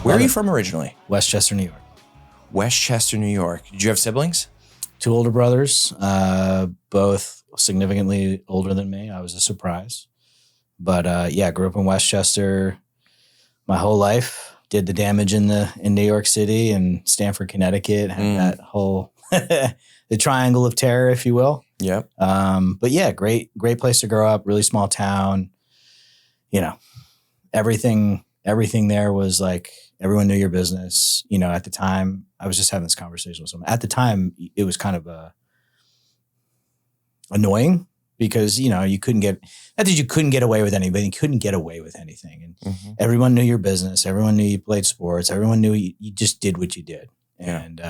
Where are you from originally? Westchester, New York. Westchester, New York. Did you have siblings? 2 older brothers, both significantly older than me. I was a surprise. But yeah, grew up in Westchester my whole life. Did the damage in New York City and Stamford, Connecticut. Had that whole the triangle of terror, if you will. Yep. But yeah, great place to grow up. Really small town. You know, everything there was like everyone knew your business. You know, at the time, I was just having this conversation with someone. At the time, it was kind of annoying because, you know, you couldn't get away with anything. You couldn't get away with anything. And everyone knew your business. Everyone knew you played sports. Everyone knew you just did what you did. Yeah. And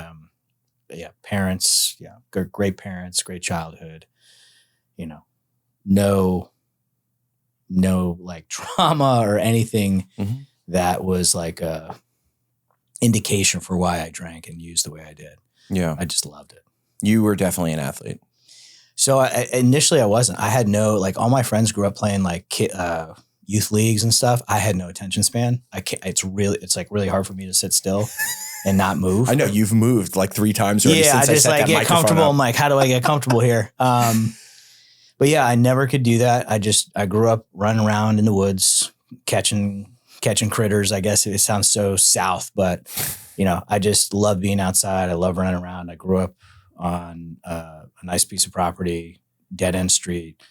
parents, great parents, great childhood, you know, no like trauma or anything that was like a indication for why I drank and used the way I did. Yeah. I just loved it. You were definitely an athlete. So initially I wasn't. I had no, like all my friends grew up playing like youth leagues and stuff. I had no attention span. It's like really hard for me to sit still and not move. I know you've moved like 3 times already since I just set like that get microphone comfortable. up. I'm like, how do I get comfortable here? But yeah, I never could do that. I grew up running around in the woods, catching critters. I guess it sounds so South, but you know, I just love being outside. I love running around. I grew up on a nice piece of property, dead end street,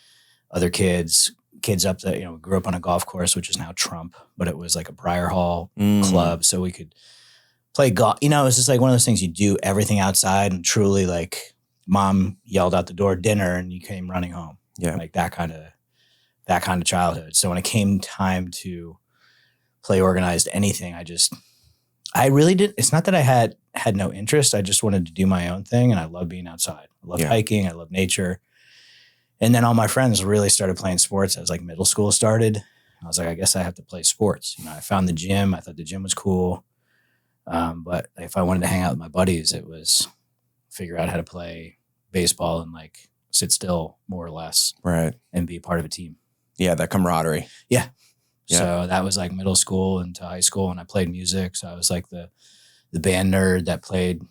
other kids up there, you know, grew up on a golf course, which is now Trump, but it was like a Briar Hall club. So we could play golf. You know, it's just like one of those things you do everything outside and truly like mom yelled out the door dinner and you came running home. Yeah. Like that kind of childhood. So when it came time to play organized anything, I really did. It's not that I had no interest. I just wanted to do my own thing. And I love being outside. I love hiking. I love nature. And then all my friends really started playing sports as like middle school started. I was like, I guess I have to play sports. You know, I found the gym. I thought the gym was cool. But if I wanted to hang out with my buddies, it was figure out how to play baseball and like sit still more or less. Right. And be part of a team. Yeah. That camaraderie. Yeah. Yeah. So that was like middle school into high school, and I played music. So I was like the band nerd that played.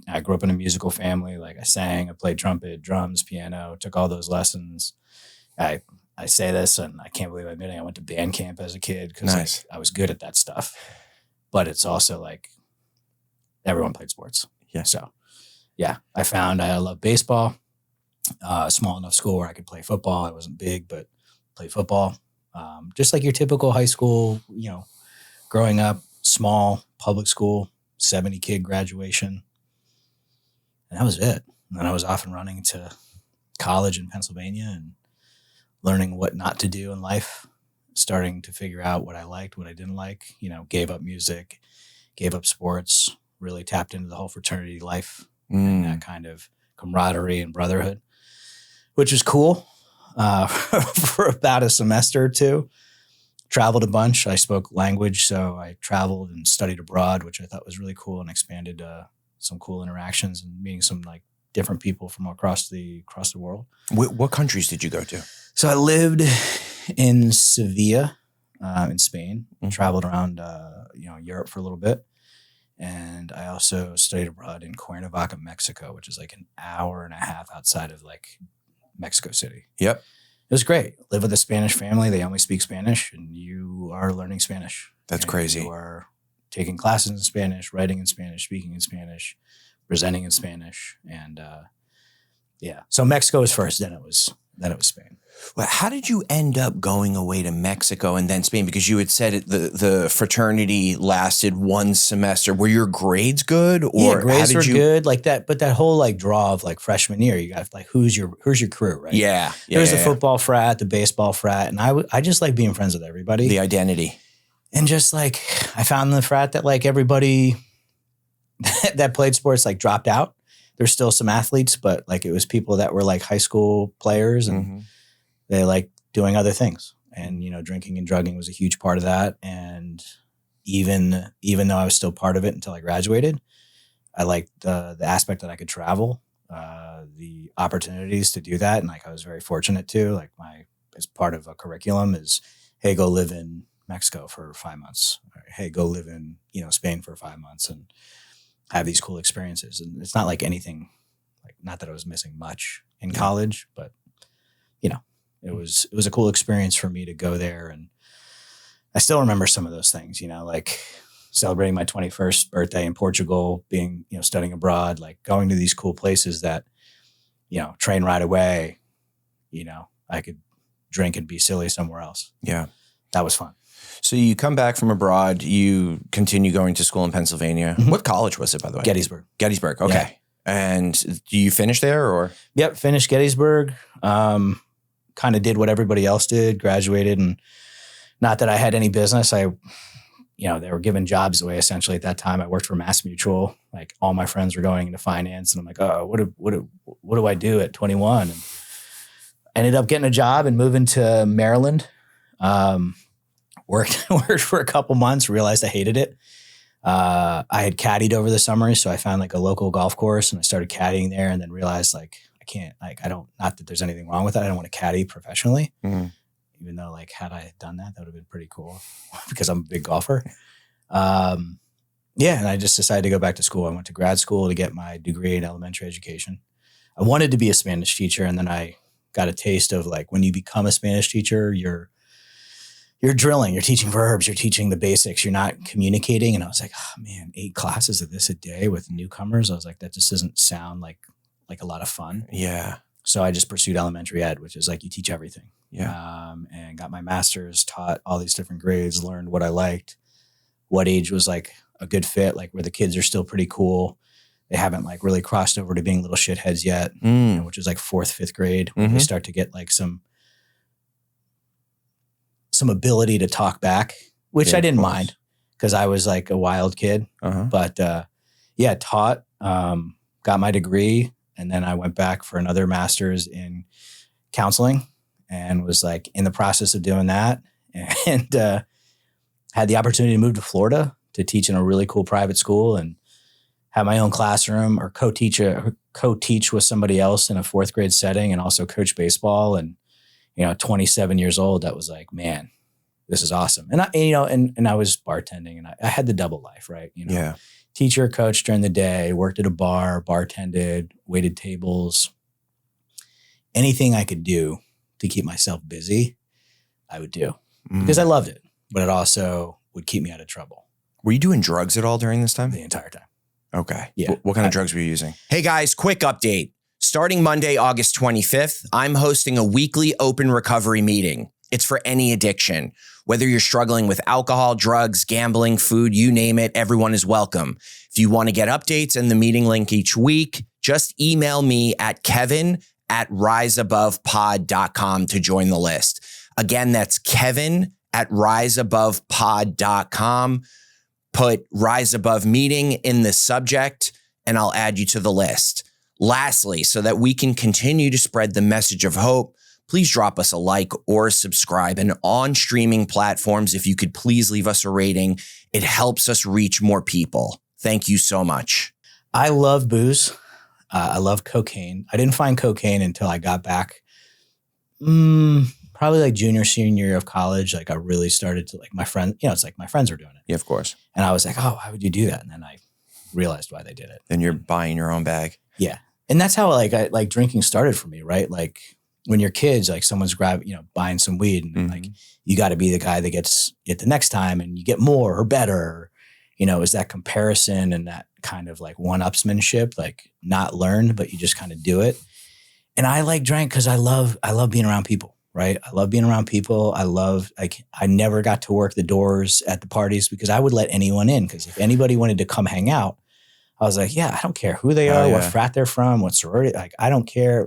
I grew up in a musical family. Like I sang, I played trumpet, drums, piano, took all those lessons. I say this, and I can't believe I'm admitting I went to band camp as a kid because Nice. I was good at that stuff. But it's also like everyone played sports. Yeah. So yeah, I found I love baseball. A small enough school where I could play football. I wasn't big, but played football. Just like your typical high school, you know, growing up, small public school, 70 kid graduation. And that was it. And then I was off and running to college in Pennsylvania and learning what not to do in life, starting to figure out what I liked, what I didn't like, you know, gave up music, gave up sports, really tapped into the whole fraternity life and that kind of camaraderie and brotherhood, which was cool. For about a semester or 2, traveled a bunch. I spoke language, so I traveled and studied abroad, which I thought was really cool and expanded some cool interactions and meeting some like different people from across the world. What countries did you go to? So I lived in Sevilla, in Spain. Traveled around, Europe for a little bit, and I also studied abroad in Cuernavaca, Mexico, which is like an hour and a half outside of like Mexico City. Yep. It was great. Live with a Spanish family. They only speak Spanish, and you are learning Spanish. That's crazy. You are taking classes in Spanish, writing in Spanish, speaking in Spanish, presenting in Spanish. And so Mexico was first, then it was Spain. Well, how did you end up going away to Mexico and then Spain? Because you had said the fraternity lasted 1 semester. Were your grades good? Or yeah, grades were good like that. But that whole like draw of like freshman year, you got like, who's your crew, right? Yeah. There's the football frat, the baseball frat. And I just like being friends with everybody. The identity. And just like, I found in the frat that like everybody that played sports like dropped out. There's still some athletes, but like it was people that were like high school players and they like doing other things. And, you know, drinking and drugging was a huge part of that. And even though I was still part of it until I graduated, I liked the aspect that I could travel, the opportunities to do that. And like, I was very fortunate too, like as part of a curriculum is, hey, go live in Mexico for 5 months. Or, hey, go live in, Spain for 5 months and have these cool experiences. And it's not like anything, like not that I was missing much in college, but it was a cool experience for me to go there. And I still remember some of those things, like celebrating my 21st birthday in Portugal, being, studying abroad, like going to these cool places that, train right away, I could drink and be silly somewhere else. Yeah. That was fun. So you come back from abroad, you continue going to school in Pennsylvania. Mm-hmm. What college was it, by the way? Gettysburg. Gettysburg. Okay. Yeah. And do you finish there or? Yep. Finished Gettysburg. Kind of did what everybody else did, graduated. And not that I had any business. They were giving jobs away essentially at that time. I worked for Mass Mutual. Like all my friends were going into finance and I'm like, oh, what do I do at 21? And ended up getting a job and moving to Maryland. Worked for a couple months, realized I hated it. I had caddied over the summer, so I found like a local golf course and I started caddying there and then realized like, not that there's anything wrong with that. I don't want to caddy professionally, even though like had I done that, that would have been pretty cool because I'm a big golfer. And I just decided to go back to school. I went to grad school to get my degree in elementary education. I wanted to be a Spanish teacher, and then I got a taste of like when you become a Spanish teacher, you're drilling, you're teaching verbs, you're teaching the basics, you're not communicating. And I was like, oh man, 8 classes of this a day with newcomers. I was like, that just doesn't sound like a lot of fun. Yeah. So I just pursued elementary ed, which is like you teach everything. Yeah. And got my master's, taught all these different grades, learned what I liked, what age was like a good fit, like where the kids are still pretty cool. They haven't like really crossed over to being little shitheads yet, which is like 4th, 5th grade when they start to get like some ability to talk back, which I didn't mind because I was like a wild kid. But taught, got my degree. And then I went back for another master's in counseling and was like in the process of doing that. And had the opportunity to move to Florida to teach in a really cool private school and have my own classroom or co-teach with somebody else in a 4th grade setting and also coach baseball. And, 27 years old, that was like, man, this is awesome. And I was bartending and I had the double life, right? Teacher, coach during the day, worked at a bar, bartended, waited tables. Anything I could do to keep myself busy, I would do because I loved it, but it also would keep me out of trouble. Were you doing drugs at all during this time? The entire time. Okay. Yeah. What kind of drugs were you using? Hey guys, quick update. Starting Monday, August 25th, I'm hosting a weekly open recovery meeting. It's for any addiction. Whether you're struggling with alcohol, drugs, gambling, food, you name it, everyone is welcome. If you want to get updates and the meeting link each week, just email me at kevin@riseabovepod.com to join the list. Again, that's kevin@riseabovepod.com. Put Rise Above Meeting in the subject, and I'll add you to the list. Lastly, so that we can continue to spread the message of hope, please drop us a like or subscribe. And on streaming platforms, if you could please leave us a rating, it helps us reach more people. Thank you so much. I love booze. I love cocaine. I didn't find cocaine until I got back. Probably like junior, senior year of college. Like I really started to like my friend, it's like my friends were doing it. Yeah, of course. And I was like, oh, why would you do that? And then I realized why they did it. Then you're buying your own bag. Yeah. And that's how like drinking started for me, right? Like when you're kids, like someone's buying some weed and like you got to be the guy that gets it the next time and you get more or better. Is that comparison and that kind of like one-upsmanship, like not learned, but you just kind of do it. And I like drank because I love being around people, right? I love being around people. I never got to work the doors at the parties because I would let anyone in because if anybody wanted to come hang out, I was like, yeah, I don't care who they are, what frat they're from, what sorority. Like, I don't care,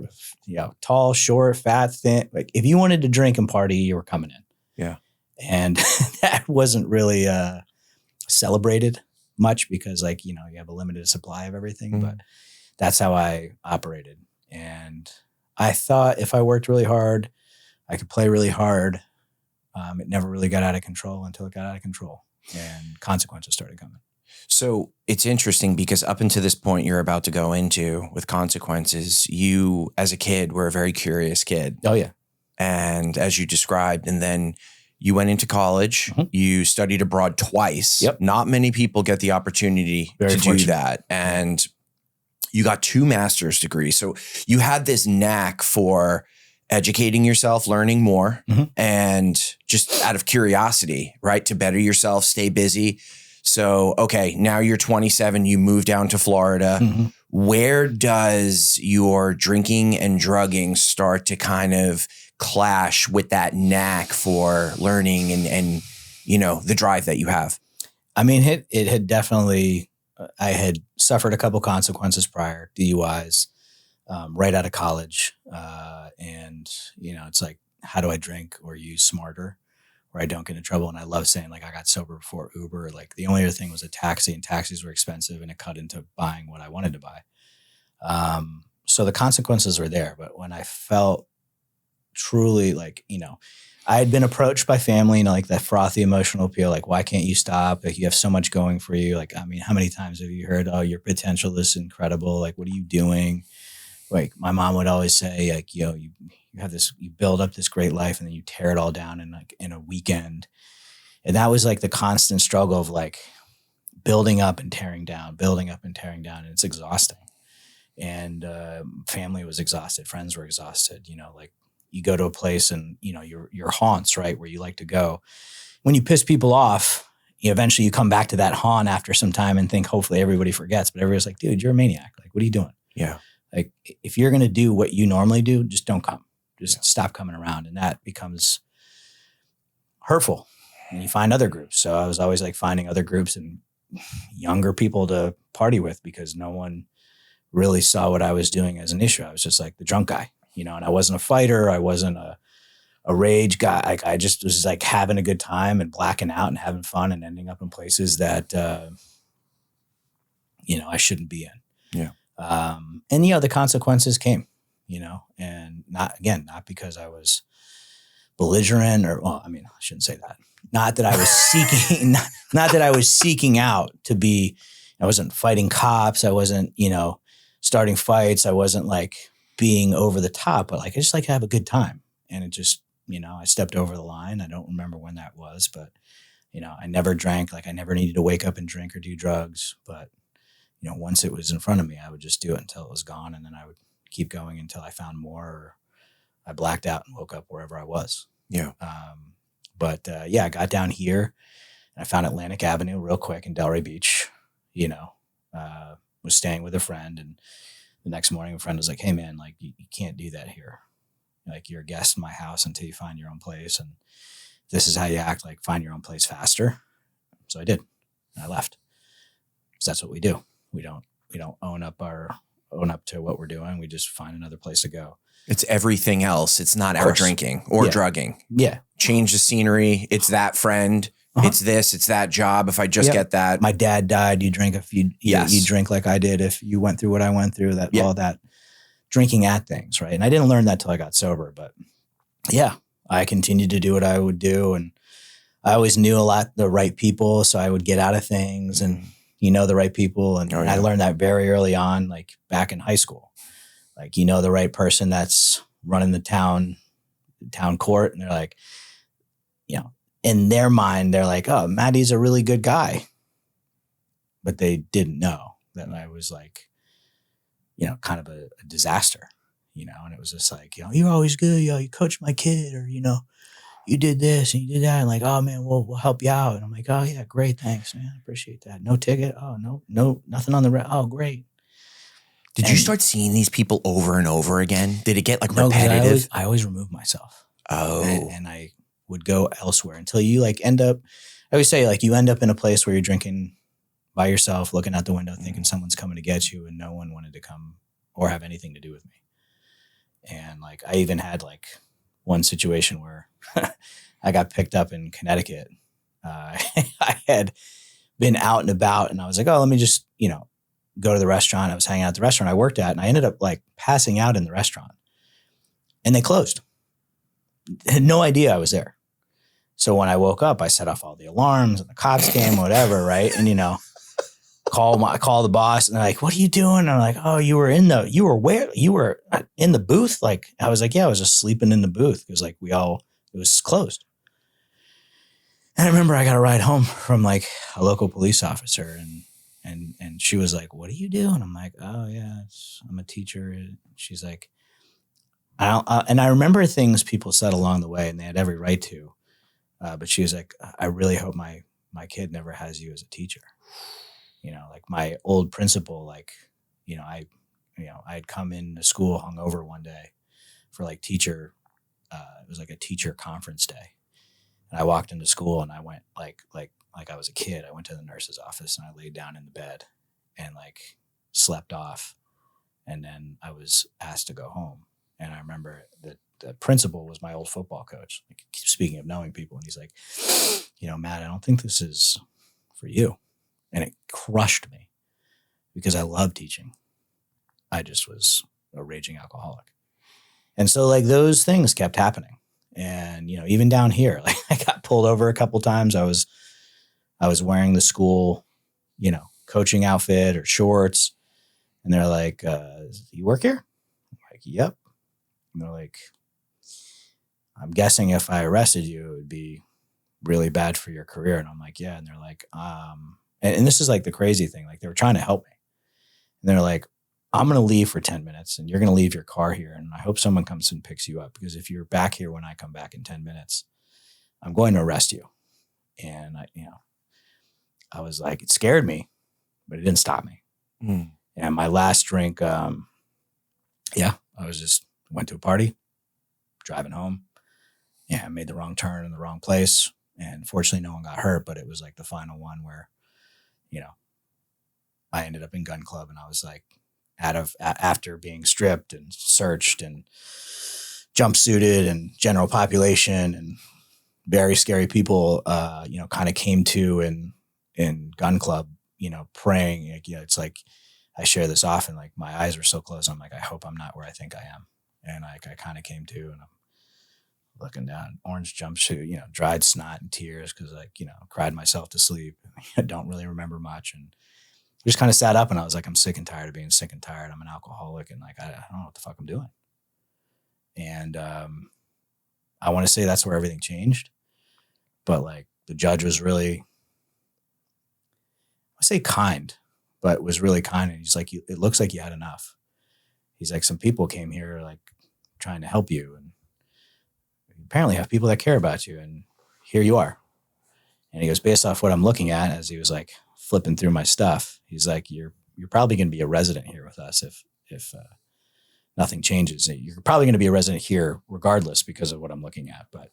tall, short, fat, thin. Like, if you wanted to drink and party, you were coming in. Yeah. And that wasn't really celebrated much because, you have a limited supply of everything. But that's how I operated. And I thought if I worked really hard, I could play really hard. It never really got out of control until it got out of control and consequences started coming. So it's interesting because up until this point you're about to go into with consequences, you as a kid were a very curious kid. Oh, yeah. And as you described, and then You went into college. Mhm. You studied abroad twice. Yep. Not many people get the opportunity Very to do fortunate. that. And you got 2 master's degrees. So you had this knack for educating yourself, learning more, Mhm. and just out of curiosity, right? To better yourself, stay busy. So, okay, now you're 27, you move down to Florida. Mhm. Where does your drinking and drugging start to kind of clash with that knack for learning and you know, the drive that you have? I mean, it had definitely, I had suffered a couple consequences prior, DUIs, right out of college. And, you know, it's like, how do I drink or use smarter where I don't get in trouble? And I love saying, like, I got sober before Uber. Like, the only other thing was a taxi, and taxis were expensive, and it cut into buying what I wanted to buy. So the consequences were there. But when I felt truly like, you know, I had been approached by family, you know, like that frothy emotional appeal, like, why can't you stop? Like, you have so much going for you. Like, I mean, how many times have you heard, oh, your potential is incredible. Like, what are you doing? Like, my mom would always say, like, you know, you have this, you build up this great life and then you tear it all down in a weekend. And that was like the constant struggle of like building up and tearing down, building up and tearing down. And it's exhausting. And family was exhausted. Friends were exhausted. You know, like, you go to a place and, you know, your haunts, right, where you like to go. When you piss people off, eventually you come back to that haunt after some time and think hopefully everybody forgets. But everybody's like, dude, you're a maniac. Like, what are you doing? Yeah. Like, if you're going to do what you normally do, just don't come. Just stop coming around. And that becomes hurtful. And you find other groups. So I was always like finding other groups and younger people to party with because no one really saw what I was doing as an issue. I was just like the drunk guy, you know, and I wasn't a fighter. I wasn't a rage guy. Like, I just was like having a good time and blacking out and having fun and ending up in places that, you know, I shouldn't be in. Yeah. And, you know, the consequences came, you know, and not because I was belligerent or, well, I mean, I shouldn't say that. Not that I was seeking, not that I was seeking out to be, I wasn't fighting cops. I wasn't, you know, starting fights. I wasn't like being over the top, but like, I just like to have a good time. And it just, you know, I stepped over the line. I don't remember when that was, but, you know, I never drank. Like, I never needed to wake up and drink or do drugs. But, you know, once it was in front of me, I would just do it until it was gone. And then I would keep going until I found more or I blacked out and woke up wherever I was. Yeah. Yeah, I got down here and I found Atlantic Avenue real quick in Delray Beach, you know, was staying with a friend. And the next morning, a friend was like, hey, man, like, you can't do that here. Like, you're a guest in my house until you find your own place. And this is how you act, like, find your own place faster. So I did. And I left. So that's what we do. We don't own up to what we're doing. We just find another place to go. It's everything else. It's not out drinking or drugging. Yeah. Change the scenery. It's that friend. Uh-huh. It's this. It's that job. If I just get that. My dad died. You drink you drink like I did. If you went through what I went through, all that drinking at things, right? And I didn't learn that till I got sober. But yeah, I continued to do what I would do, and I always knew the right people, so I would get out of things, and you know the right people, and I learned that very early on, like back in high school. Like, you know the right person that's running the town court, and they're like, you know, in their mind, they're like, oh, Maddie's a really good guy. But they didn't know that I was like, you know, kind of a disaster, you know, and it was just like, you know, you're always good. You know, you coached my kid, or, you know, you did this and you did that. And like, oh man, we'll help you out. And I'm like, oh yeah, great. Thanks, man. I appreciate that. No ticket. Oh, no, nothing on the oh, great. Did you start seeing these people over and over again? Did it get like repetitive? I always remove myself. Oh. And I would go elsewhere until you like end up, I always say like you end up in a place where you're drinking by yourself, looking out the window, thinking someone's coming to get you, and no one wanted to come or have anything to do with me. And like, I even had like one situation where I got picked up in Connecticut. I had been out and about, and I was like, oh, let me just, you know, go to the restaurant. I was hanging out at the restaurant I worked at, and I ended up like passing out in the restaurant, and they closed. I had no idea I was there. So when I woke up, I set off all the alarms and the cops came, whatever. Right. And, you know, call the boss, and they're like, what are you doing? And I'm like, oh, you were in the booth. Like, I was like, yeah, I was just sleeping in the booth. It was like, it was closed. And I remember I got a ride home from like a local police officer, and she was like, "What do you do?" And I'm like, "Oh yeah, I'm a teacher." And she's like, and I remember things people said along the way, and they had every right to. But she was like, "I really hope my kid never has you as a teacher." Like my old principal, like, I'd come into school hungover one day for like teacher. It was like a teacher conference day. And I walked into school and I went like I was a kid. I went to the nurse's office and I laid down in the bed and like slept off. And then I was asked to go home. And I remember that the principal was my old football coach. Like, speaking of knowing people, and he's like, "Matt, I don't think this is for you." And it crushed me because I love teaching. I just was a raging alcoholic. And so like those things kept happening. And, even down here, like I got pulled over a couple times. I was wearing the school, coaching outfit or shorts. And they're like, "You work here?" I'm like, "Yep." And they're like, "I'm guessing if I arrested you, it would be really bad for your career." And I'm like, "Yeah." And they're like, and this is like the crazy thing. Like they were trying to help me. And they're like, "I'm going to leave for 10 minutes and you're going to leave your car here. And I hope someone comes and picks you up, because if you're back here when I come back in 10 minutes, I'm going to arrest you." And I was like, it scared me, but it didn't stop me. Mm. And my last drink, I went to a party, driving home. Yeah, I made the wrong turn in the wrong place. And fortunately, no one got hurt, but it was like the final one where, I ended up in gun club, and I was like, after being stripped and searched and jumpsuited and general population and very scary people, kind of came to in gun club, praying. It's like, I share this often, like my eyes were so closed. I'm like, I hope I'm not where I think I am. And I kind of came to, and I'm looking down, orange jumpsuit, dried snot and tears, because cried myself to sleep. I don't really remember much. And just kind of sat up, and I was like, I'm sick and tired of being sick and tired. I'm an alcoholic, and like, I don't know what the fuck I'm doing. And I want to say that's where everything changed. But like the judge was really, I say kind, but was really kind. And he's like, "It looks like you had enough." He's like, "Some people came here like trying to help you, and you apparently have people that care about you, and here you are." And he goes, "Based off what I'm looking at," as he was like flipping through my stuff, he's like, you're probably going to be a resident here with us if nothing changes. You're probably going to be a resident here regardless because of what I'm looking at, but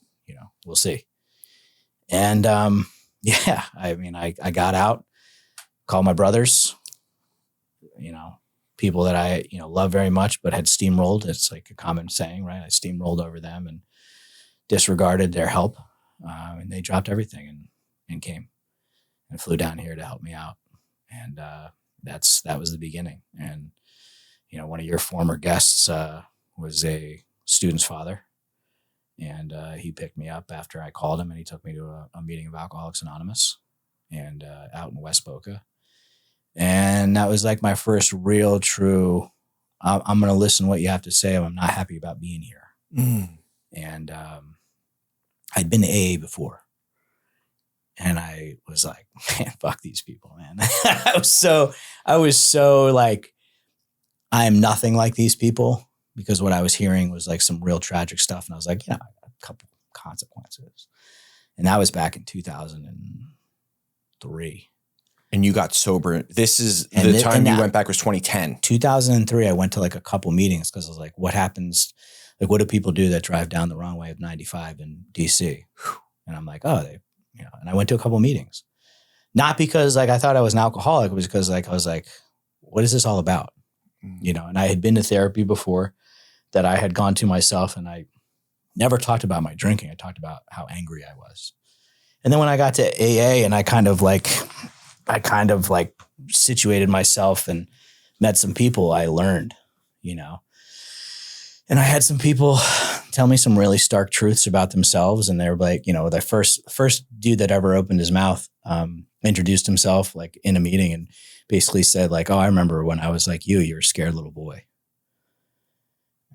we'll see." And I got out, called my brothers, people that I love very much, but had steamrolled. It's like a common saying, right? I steamrolled over them and disregarded their help, and they dropped everything and came and flew down here to help me out. And that was the beginning. And one of your former guests was a student's father, and he picked me up after I called him, and he took me to a meeting of Alcoholics Anonymous, and out in West Boca. And that was like my first real true, I'm going to listen to what you have to say. I'm not happy about being here. Mm. And I'd been to AA before. And I was like, man, fuck these people, man. I was so like, I am nothing like these people, because what I was hearing was like some real tragic stuff. And I was like, a couple consequences. And that was back in 2003. And you got sober. This is the time you went back was 2010. 2003, I went to like a couple meetings, because I was like, what happens? Like, what do people do that drive down the wrong way of 95 in DC? And I'm like, oh, and I went to a couple meetings, not because like I thought I was an alcoholic. It was because like, I was like, what is this all about? And I had been to therapy before that I had gone to myself, and I never talked about my drinking. I talked about how angry I was. And then when I got to AA, and I kind of like situated myself and met some people, I learned, and I had some people tell me some really stark truths about themselves. And they were like, the first dude that ever opened his mouth, introduced himself like in a meeting, and basically said like, "Oh, I remember when I was like you were a scared little boy."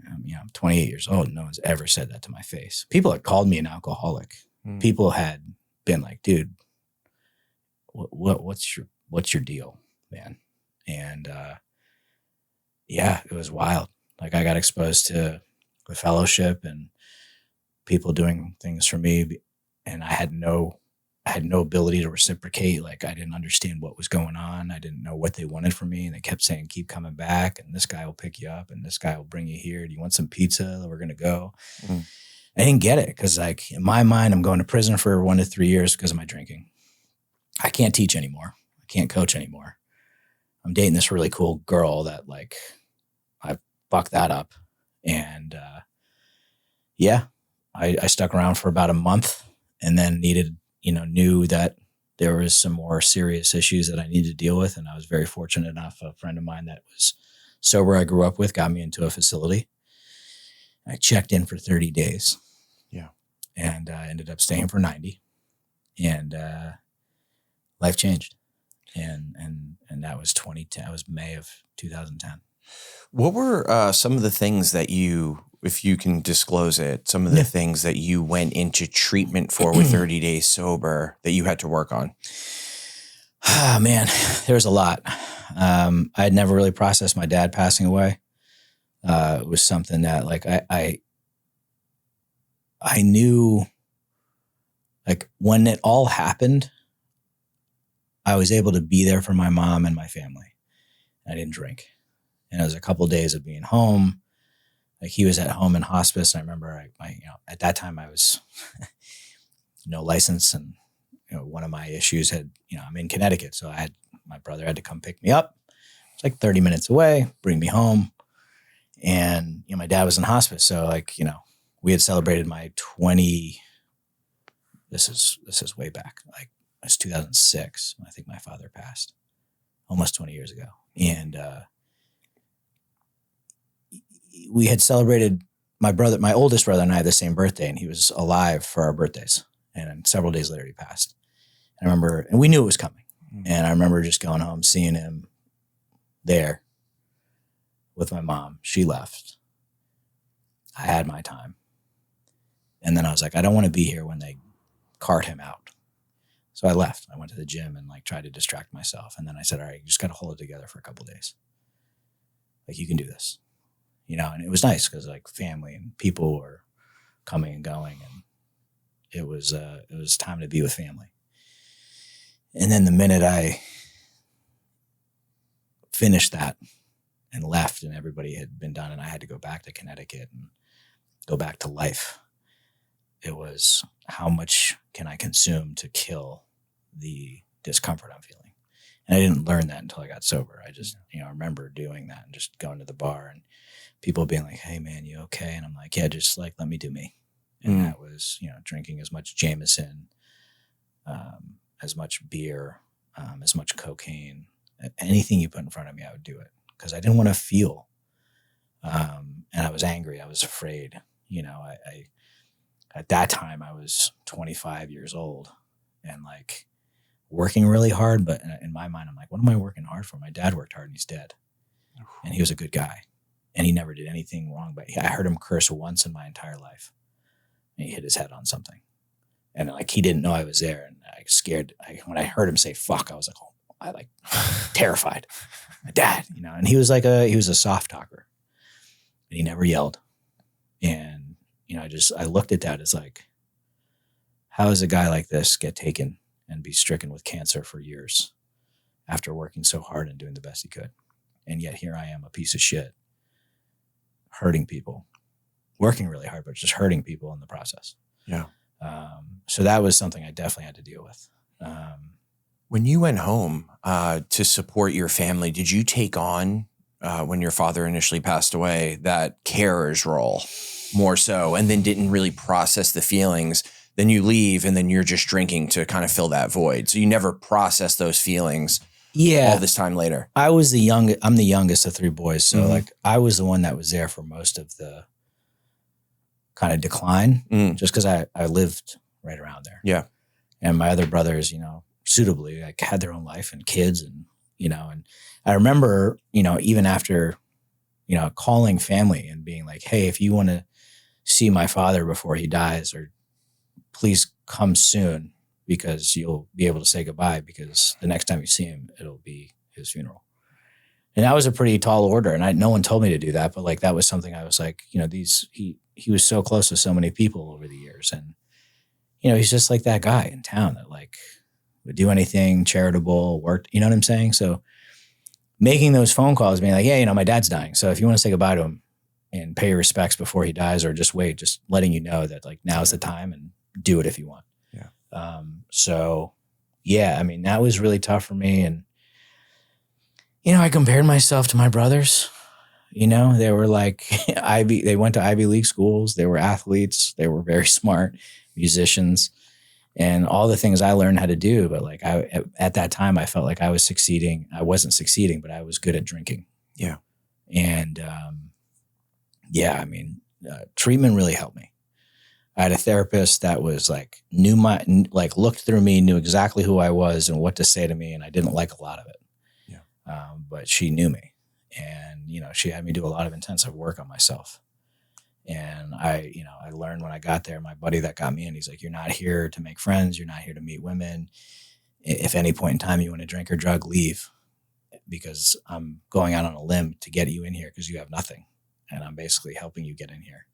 I'm 28 years old. No one's ever said that to my face. People had called me an alcoholic. People had been like, dude, what's your deal, man? And yeah, it was wild. Like I got exposed to the fellowship and people doing things for me, and I had no ability to reciprocate. Like I didn't understand what was going on. I didn't know what they wanted from me, and they kept saying, keep coming back, and this guy will pick you up, and this guy will bring you here. Do you want some pizza? We're gonna go. I didn't get it because, like, in my mind, I'm going to prison for 1 to 3 years because of my drinking. I can't teach anymore. I can't coach anymore. I'm dating this really cool girl that, like, I fucked that up. And yeah, I stuck around for about a month and then knew that there was some more serious issues that I needed to deal with. And I was very fortunate enough. A friend of mine that was sober I grew up with got me into a facility. I checked in for 30 days. Yeah. And I ended up staying for 90. And life changed. And that was 2010. That was May of 2010. What were some of the things that you, if you can disclose it, some of the things that you went into treatment for with 30 days sober that you had to work on? Ah, man, there was a lot. I had never really processed my dad passing away. It was something that, like, I knew, like, when it all happened, I was able to be there for my mom and my family. I didn't drink. And it was a couple of days of being home. Like, he was at home in hospice. And I remember at that time I was no license. And, one of my issues had, I'm in Connecticut. So my brother had to come pick me up. It's like 30 minutes away, bring me home. And, my dad was in hospice. So, like, we had celebrated my this is way back. Like, it was 2006. I think my father passed almost 20 years ago. And, we had celebrated my oldest brother and I had the same birthday, and he was alive for our birthdays. And then several days later he passed. And I remember, and we knew it was coming. And I remember just going home, seeing him there with my mom. She left. I had my time. And then I was like, I don't want to be here when they cart him out. So I left. I went to the gym and, like, tried to distract myself. And then I said, all right, you just got to hold it together for a couple of days. Like, you can do this. And it was nice because, like, family and people were coming and going, and it was time to be with family. And then the minute I finished that and left, and everybody had been done, and I had to go back to Connecticut and go back to life, it was, how much can I consume to kill the discomfort I'm feeling? And I didn't learn that until I got sober. I just, remember doing that and just going to the bar and people being like, hey man, you okay? And I'm like, yeah, just, like, let me do me. And that was, drinking as much Jameson, as much beer, as much cocaine, anything you put in front of me, I would do it because I didn't want to feel. And I was angry. I was afraid. I at that time I was 25 years old and, like, working really hard. But in my mind, I'm like, what am I working hard for? My dad worked hard and he's dead. And he was a good guy. And he never did anything wrong, but I heard him curse once in my entire life. And he hit his head on something. And, like, he didn't know I was there. And when I heard him say fuck, I was like, terrified. My dad, and he was a soft talker. And he never yelled. And, I looked at that as, like, how does a guy like this get taken and be stricken with cancer for years after working so hard and doing the best he could? And yet here I am, a piece of shit, hurting people, working really hard, but just hurting people in the process. Yeah. So that was something I definitely had to deal with. When you went home to support your family, did you take on, when your father initially passed away, that carer's role more so, and then didn't really process the feelings? Then you leave and then you're just drinking to kind of fill that void. So you never process those feelings. Yeah. All this time later. I'm the youngest of three boys. So like, I was the one that was there for most of the kind of decline, just because I lived right around there. Yeah. And my other brothers, suitably, like, had their own life and kids, and, and I remember, even after, calling family and being like, hey, if you want to see my father before he dies, or please come soon, because you'll be able to say goodbye, because the next time you see him, it'll be his funeral. And that was a pretty tall order. And no one told me to do that, but like, that was something I was like, he was so close to so many people over the years. And, he's just like that guy in town that like would do anything charitable, worked, you know what I'm saying? So making those phone calls, being like, yeah, my dad's dying. So if you want to say goodbye to him and pay your respects before he dies, or just wait, just letting you know that like now's the time, and do it if you want. Yeah. So yeah, I mean, that was really tough for me. And, I compared myself to my brothers. They were like they went to Ivy League schools. They were athletes. They were very smart musicians, and all the things I learned how to do. But like at that time, I felt like I was succeeding. I wasn't succeeding, but I was good at drinking. Yeah. And treatment really helped me. I had a therapist that was like, looked through me, knew exactly who I was and what to say to me. And I didn't like a lot of it. Yeah. But she knew me, and, she had me do a lot of intensive work on myself. And I learned when I got there, my buddy that got me in, he's like, you're not here to make friends. You're not here to meet women. If any point in time you want to drink or drug, leave, because I'm going out on a limb to get you in here because you have nothing. And I'm basically helping you get in here.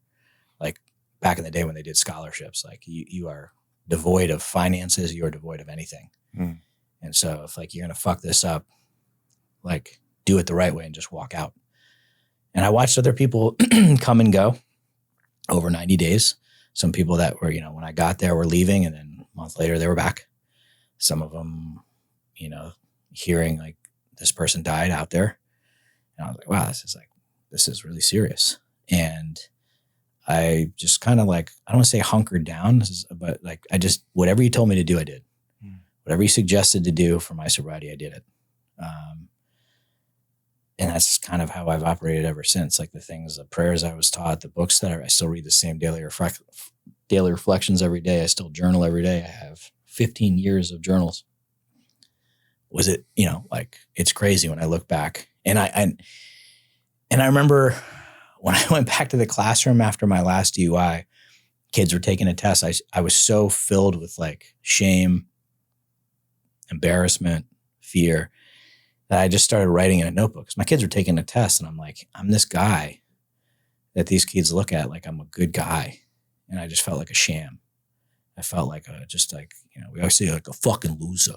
Like back in the day when they did scholarships, like you are devoid of finances. You are devoid of anything. Mm. And so if like, you're going to fuck this up, like do it the right way and just walk out. And I watched other people come and go over 90 days. Some people that were, when I got there were leaving, and then a month later they were back. Some of them, hearing like this person died out there. And I was like, wow, this is really serious. And I just kind of like, I don't want to say hunkered down, but like, whatever you told me to do, I did. Whatever you suggested to do for my sobriety, I did it. And that's kind of how I've operated ever since. Like the prayers I was taught, the books that I still read the same daily reflections every day. I still journal every day. I have 15 years of journals. Was it, it's crazy when I look back. And I remember when I went back to the classroom after my last DUI, kids were taking a test. I was so filled with like shame, embarrassment, fear, that I just started writing in a notebook. Because my kids were taking a test, and I'm like, I'm this guy that these kids look at like I'm a good guy. And I just felt like a sham. I felt like we always say like a fucking loser.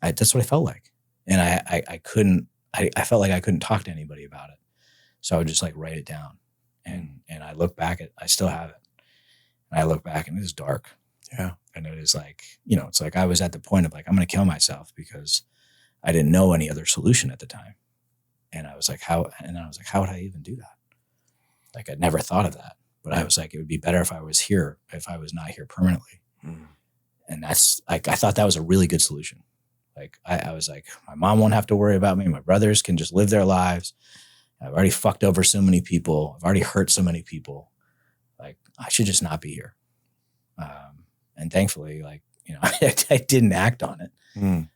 That's what I felt like. And I felt like I couldn't talk to anybody about it. So I would just like write it down. And I look back I still have it. And I look back and it is dark. Yeah. And it is like, it's like I was at the point of like, I'm going to kill myself, because I didn't know any other solution at the time. And I was like, how would I even do that? Like, I'd never thought of that, but I was like, it would be better if I was not here permanently. Mm. And that's like, I thought that was a really good solution. Like, I was like, my mom won't have to worry about me. My brothers can just live their lives. I've already fucked over so many people. I've already hurt so many people. Like, I should just not be here. And thankfully, like, I didn't act on it. Mm.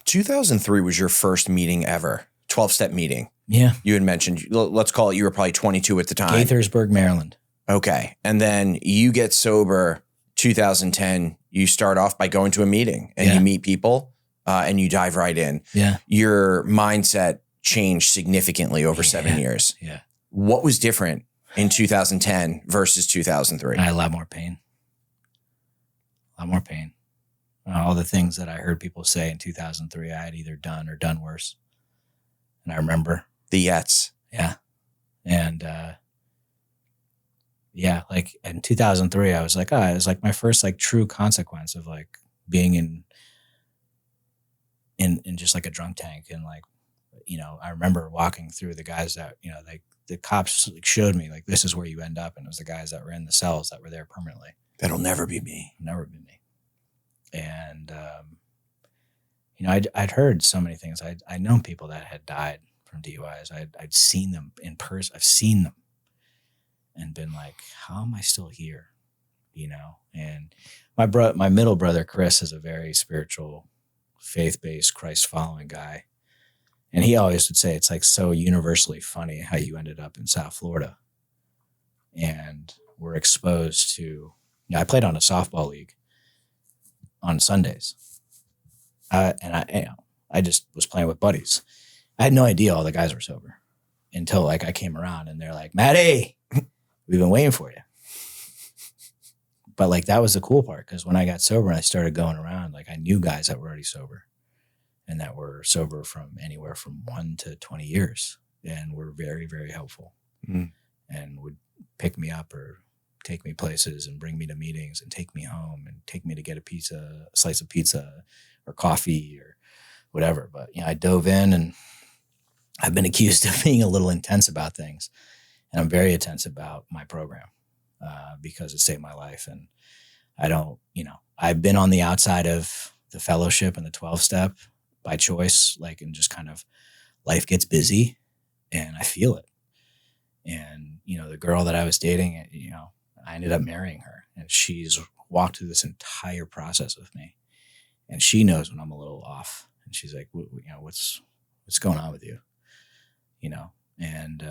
2003 was your first meeting ever, 12-step meeting. Yeah. You had mentioned, let's call it, you were probably 22 at the time. Gaithersburg, Maryland. Okay. And then you get sober 2010. You start off by going to a meeting and you meet people and you dive right in. Yeah. Your mindset changed significantly over 7 years. Yeah. What was different in 2010 versus 2003? I had a lot more pain. All the things that I heard people say in 2003, I had either done or done worse. And I remember. The yets. Yeah. And like in 2003, I was like, it was like my first like true consequence of like being in just like a drunk tank. And like, I remember walking through the guys that, like the cops like showed me like, this is where you end up. And it was the guys that were in the cells that were there permanently. That'll never be me. Never be me. And, I'd heard so many things. I'd known people that had died from DUIs. I'd seen them in person. I've seen them and been like, how am I still here? And my middle brother, Chris, is a very spiritual, faith-based, Christ-following guy. And he always would say, it's like so universally funny how you ended up in South Florida. And we're exposed to, I played on a softball league. on Sundays. I just was playing with buddies. I had no idea all the guys were sober until like I came around and they're like, Matty, we've been waiting for you. But like, that was the cool part. Cause when I got sober and I started going around, like I knew guys that were already sober and that were sober from anywhere from 1 to 20 years and were very, very helpful and would pick me up or take me places and bring me to meetings and take me home and take me to get a slice of pizza or coffee or whatever. But I dove in, and I've been accused of being a little intense about things, and I'm very intense about my program because it saved my life. And I don't, I've been on the outside of the fellowship and the 12-step by choice, like, and just kind of life gets busy and I feel it. And, the girl that I was dating, I ended up marrying her, and she's walked through this entire process with me, and she knows when I'm a little off, and she's like, what's going on with you? And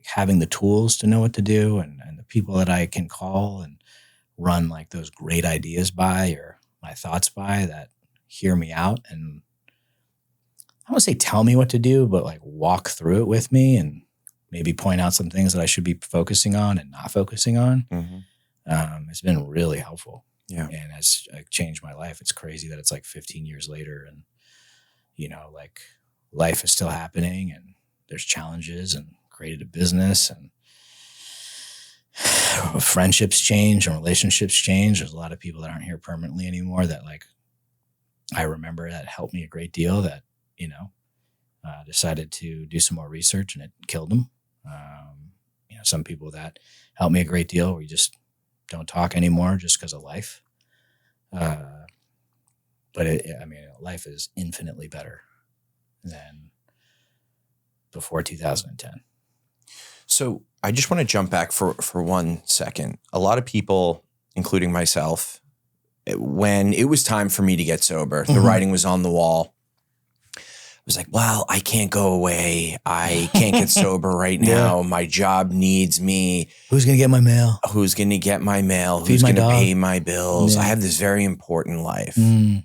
having the tools to know what to do and the people that I can call and run like those great ideas by or my thoughts by that hear me out. And I don't say tell me what to do, but like walk through it with me and maybe point out some things that I should be focusing on and not focusing on. It's been really helpful. Yeah. And has changed my life. It's crazy that it's like 15 years later and, like life is still happening and there's challenges and created a business and friendships change and relationships change. There's a lot of people that aren't here permanently anymore that like, I remember that helped me a great deal that, decided to do some more research and it killed them. Some people that helped me a great deal. We just don't talk anymore just because of life. But life is infinitely better than before 2010. So I just want to jump back for 1 second. A lot of people, including myself, when it was time for me to get sober, the writing was on the wall. I was like, well, I can't go away. I can't get sober right now. Yeah. My job needs me. Who's going to get my mail? Who's going to get my mail? Who's going to pay my bills? Yeah. I have this very important life. And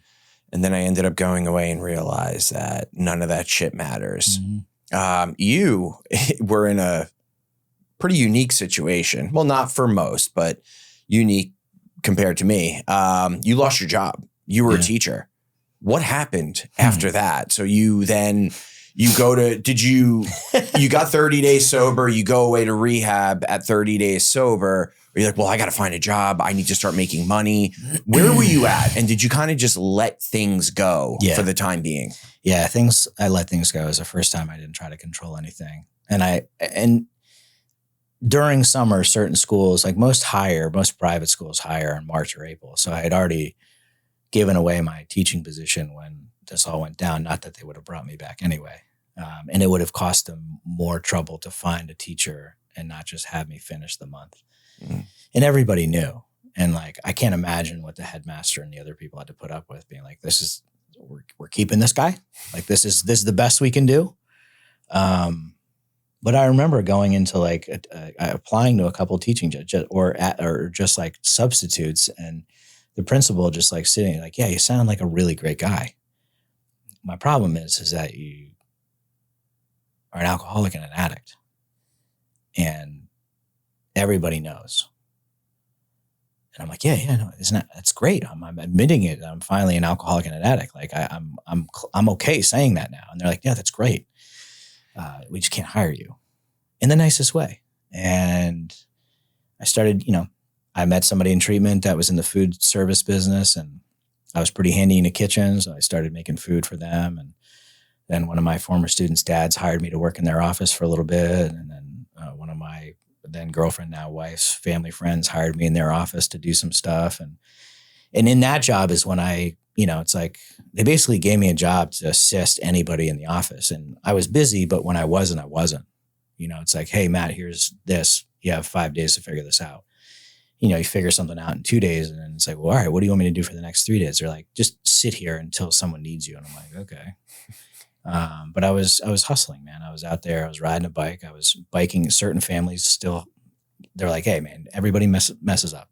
then I ended up going away and realized that none of that shit matters. You were in a pretty unique situation. Well, not for most, but unique compared to me. You lost your job. You were a teacher. What happened after that? So you got 30 days sober, you go away to rehab at 30 days sober, or you're like, well, I got to find a job. I need to start making money. Where were you at? And did you kind of just let things go for the time being? Yeah, I let things go. It was the first time I didn't try to control anything. And during summer, certain schools, like most private schools hire in March or April. So I had already given away my teaching position when this all went down. Not that they would have brought me back anyway. And it would have cost them more trouble to find a teacher and not just have me finish the month. And everybody knew. And like, I can't imagine what the headmaster and the other people had to put up with being like, we're keeping this guy. Like, this is the best we can do. But I remember going into like applying to a couple of teaching jobs or just like substitutes, and the principal just like sitting like, yeah, you sound like a really great guy. My problem is that you are an alcoholic and an addict, and everybody knows. And I'm like, yeah, no, that's great. I'm admitting it. I'm finally an alcoholic and an addict. Like I'm okay saying that now. And they're like, yeah, that's great. We just can't hire you, in the nicest way. And I started, I met somebody in treatment that was in the food service business, and I was pretty handy in the kitchen. So I started making food for them. And then one of my former students' dads hired me to work in their office for a little bit. And then one of my then girlfriend, now wife's family friends hired me in their office to do some stuff. And in that job is when it's like they basically gave me a job to assist anybody in the office. And I was busy, but when I wasn't. It's like, hey, Matt, here's this. You have 5 days to figure this out. You figure something out in 2 days, and then it's like, well, all right, what do you want me to do for the next 3 days? They're like, just sit here until someone needs you. And I'm like, okay. But I was hustling, man. I was out there. I was riding a bike. I was biking. Certain families still, they're like, hey, man, everybody messes up.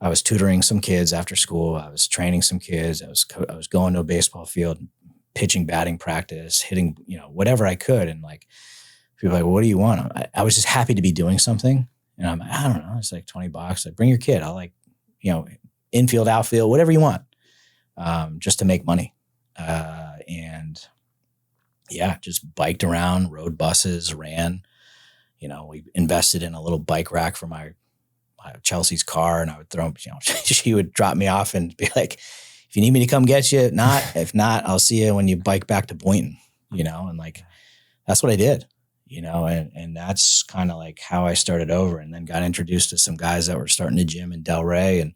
I was tutoring some kids after school. I was training some kids. I was going to a baseball field, pitching batting practice, hitting, whatever I could. And like, people were like, well, what do you want? I was just happy to be doing something. And I'm like, I don't know. It's like $20. Like, bring your kid. I'll like, infield, outfield, whatever you want, just to make money. And yeah, just biked around, rode buses, ran. We invested in a little bike rack for my Chelsea's car, and I would throw them, she would drop me off and be like, if you need me to come get you, if not, I'll see you when you bike back to Boynton, and like, that's what I did, and that's kind of like how I started over, and then got introduced to some guys that were starting a gym in Delray, and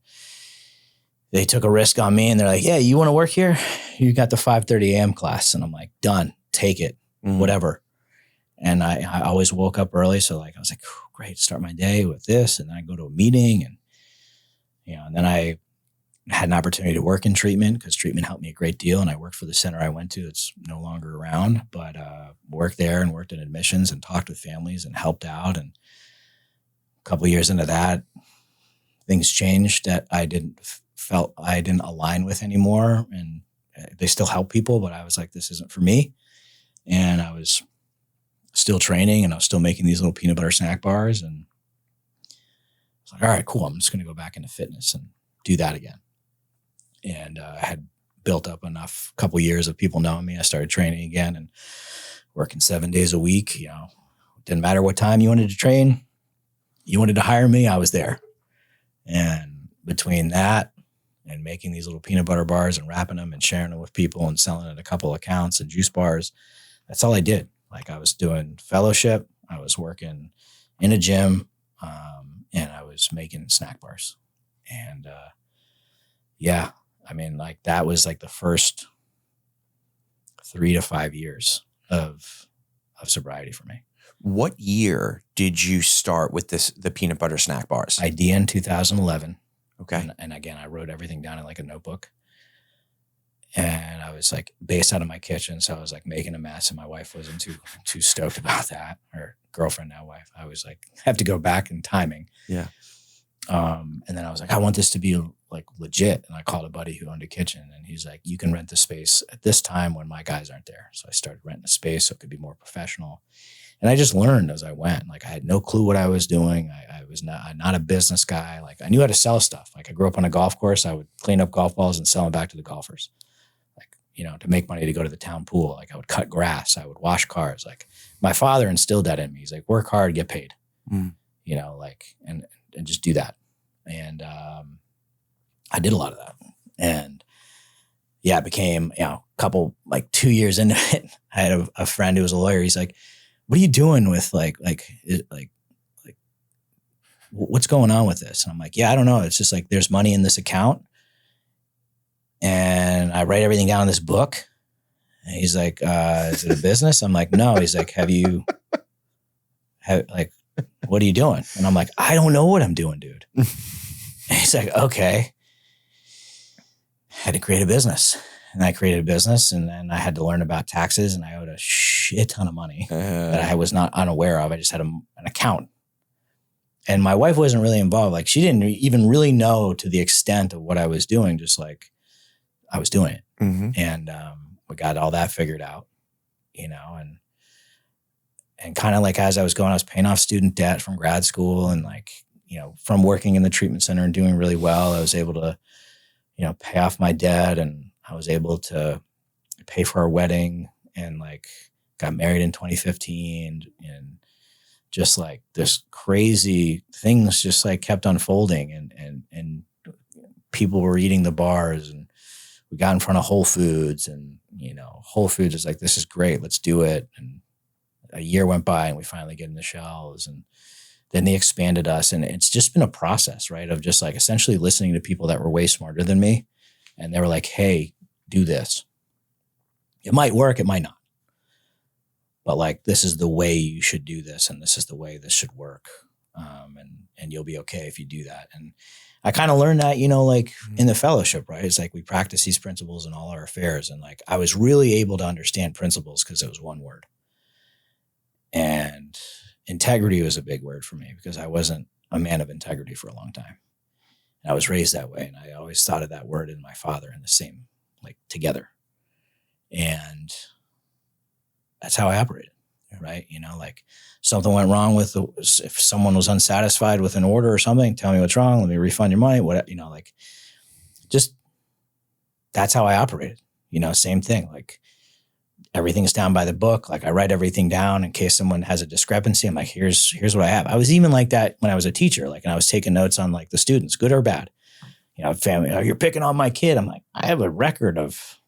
they took a risk on me, and they're like, yeah, you want to work here? You got the 5:30 a.m. class. And I'm like, done, take it, whatever. And I always woke up early. So like, I was like, great, start my day with this. And then I go to a meeting, and, and then I had an opportunity to work in treatment, because treatment helped me a great deal. And I worked for the center I went to. It's no longer around, but worked there and worked in admissions and talked with families and helped out. And a couple of years into that, things changed that I didn't align with anymore. And they still help people, but I was like, this isn't for me. And I was still training, and I was still making these little peanut butter snack bars. And I was like, all right, cool. I'm just going to go back into fitness and do that again. And I had built up enough couple years of people knowing me. I started training again and working 7 days a week. Didn't matter what time you wanted to train. You wanted to hire me, I was there. And between that and making these little peanut butter bars and wrapping them and sharing them with people and selling at a couple accounts and juice bars, that's all I did. Like, I was doing fellowship, I was working in a gym, and I was making snack bars. And yeah, I mean, like, that was like the first 3 to 5 years of sobriety for me. What year did you start with the peanut butter snack bars? I did in 2011. Okay. And again, I wrote everything down in like a notebook. And I was like based out of my kitchen. So I was like making a mess, and my wife wasn't too stoked about that. Or girlfriend, now wife. I was like, have to go back in timing. Yeah. And then I was like, I want this to be like legit. And I called a buddy who owned a kitchen, and he's like, you can rent the space at this time when my guys aren't there. So I started renting a space so it could be more professional. And I just learned as I went. Like, I had no clue what I was doing. I was not a business guy. Like, I knew how to sell stuff. Like, I grew up on a golf course. I would clean up golf balls and sell them back to the golfers. Like, to make money to go to the town pool. Like, I would cut grass. I would wash cars. Like, my father instilled that in me. He's like, work hard, get paid. Like, and just do that. And I did a lot of that. And yeah, it became, a couple, like 2 years into it, I had a friend who was a lawyer. He's like, what are you doing with like what's going on with this? And I'm like, yeah, I don't know. It's just like, there's money in this account, and I write everything down in this book. And he's like, is it a business? I'm like, no. He's like, what are you doing? And I'm like, I don't know what I'm doing, dude. And he's like, okay. Had to create a business. And I created a business, and then I had to learn about taxes, and I owed a shit ton of money that I was not unaware of. I just had an account. And my wife wasn't really involved. Like, she didn't even really know to the extent of what I was doing, just like I was doing it. Mm-hmm. And we got all that figured out, and kind of like as I was going, I was paying off student debt from grad school, and like, from working in the treatment center and doing really well, I was able to, pay off my debt, and I was able to pay for our wedding, and like got married in 2015, and just like this crazy things just like kept unfolding, and people were eating the bars, and we got in front of Whole Foods, and Whole Foods was like, this is great, let's do it. And a year went by, and we finally get in the shelves, and then they expanded us. And it's just been a process, right? Of just like essentially listening to people that were way smarter than me. And they were like, hey, do this. It might work, it might not. But like, this is the way you should do this, and this is the way this should work. And you'll be okay if you do that. And I kind of learned that, like in the fellowship, right? It's like we practice these principles in all our affairs. And like, I was really able to understand principles because it was one word. And integrity was a big word for me, because I wasn't a man of integrity for a long time. And I was raised that way. And I always thought of that word and my father in the same, like together. And that's how I operated, right? You know, like something went wrong with if someone was unsatisfied with an order or something, tell me what's wrong. Let me refund your money. What, you know, like just, that's how I operated, you know, same thing. Like everything's down by the book. Like I write everything down in case someone has a discrepancy. I'm like, here's what I have. I was even like that when I was a teacher, like, and I was taking notes on like the students, good or bad, you know, family, oh, you're picking on my kid. I'm like, I have a record of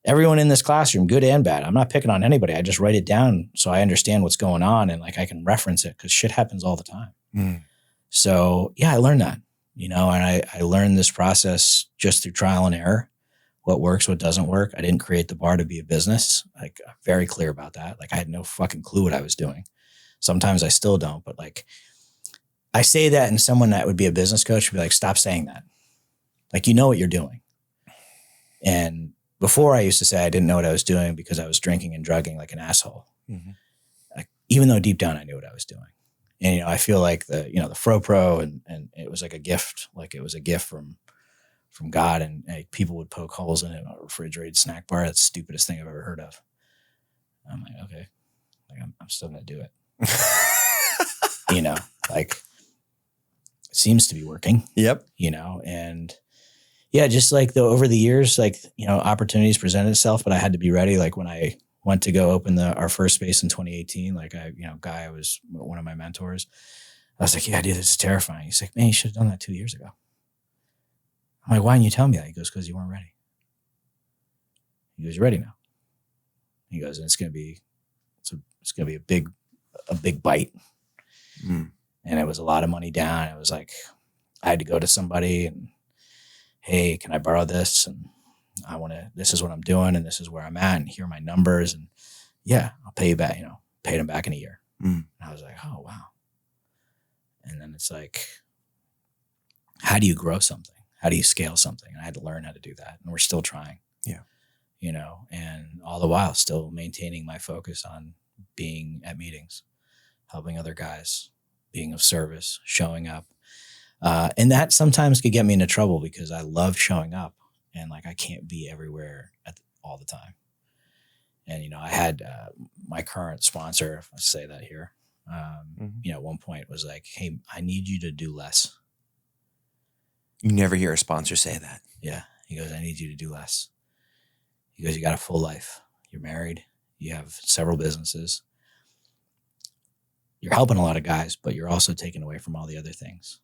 everyone in this classroom, good and bad. I'm not picking on anybody. I just write it down so I understand what's going on and like I can reference it because shit happens all the time. So yeah, I learned that, you know, and I learned this process just through trial and error. What works, what doesn't work. I didn't create the bar to be a business. Like I'm very clear about that. Like I had no fucking clue what I was doing. Sometimes I still don't, but like I say that and someone that would be a business coach would be like, stop saying that. Like, you know what you're doing. And before I used to say I didn't know what I was doing because I was drinking and drugging like an asshole. Like, even though deep down I knew what I was doing. And, you know, I feel like the FroPro and it was like a gift. Like it was a gift from God, and like, people would poke holes in it on a refrigerated snack bar. That's the stupidest thing I've ever heard of. I'm like, okay, like I'm still going to do it. You know, like it seems to be working. Yep. You know, and yeah, just like over the years, like, you know, opportunities presented itself, but I had to be ready. Like when I went to go open our first space in 2018, like guy was one of my mentors. I was like, yeah, dude, this is terrifying. He's like, man, you should have done that 2 years ago. I'm like, why didn't you tell me that? He goes, because you weren't ready. He goes, you're ready now. He goes, and it's going to be a big bite. And it was a lot of money down. It was like, I had to go to somebody and, hey, can I borrow this? And this is what I'm doing. And this is where I'm at. And here are my numbers. And yeah, I'll pay you back, you know, paid him back in a year. And I was like, oh, wow. And then it's like, how do you grow something? How do you scale something? And I had to learn how to do that. And we're still trying. Yeah. You know, and all the while still maintaining my focus on being at meetings, helping other guys, being of service, showing up. And that sometimes could get me into trouble because I love showing up and like I can't be everywhere all the time. And, you know, I had my current sponsor, if I say that here, you know, at one point was like, hey, I need you to do less. You never hear a sponsor say that. Yeah. He goes, I need you to do less. He goes, you got a full life. You're married. You have several businesses. You're helping a lot of guys, but you're also taking away from all the other things.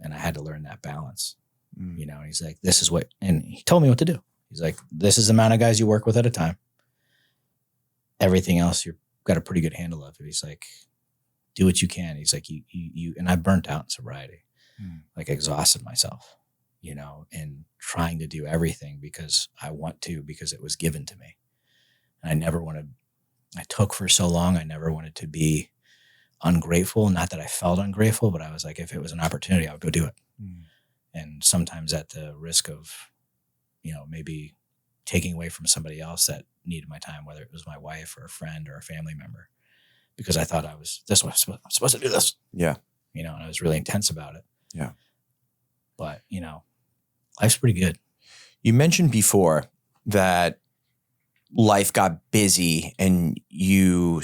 And I had to learn that balance, you know, and he's like, this is what, and he told me what to do. He's like, this is the amount of guys you work with at a time. Everything else, you've got a pretty good handle of it. He's like, do what you can. He's like, you, and I burnt out in sobriety, like exhausted myself, you know, and trying to do everything because I want to, because it was given to me. And I took for so long. I never wanted to be ungrateful. Not that I felt ungrateful, but I was like, if it was an opportunity, I would go do it. And sometimes at the risk of, you know, maybe taking away from somebody else that needed my time, whether it was my wife or a friend or a family member, because I thought I'm supposed to do this. Yeah. You know, and I was really intense about it. Yeah. But, you know, life's pretty good. You mentioned before that life got busy and you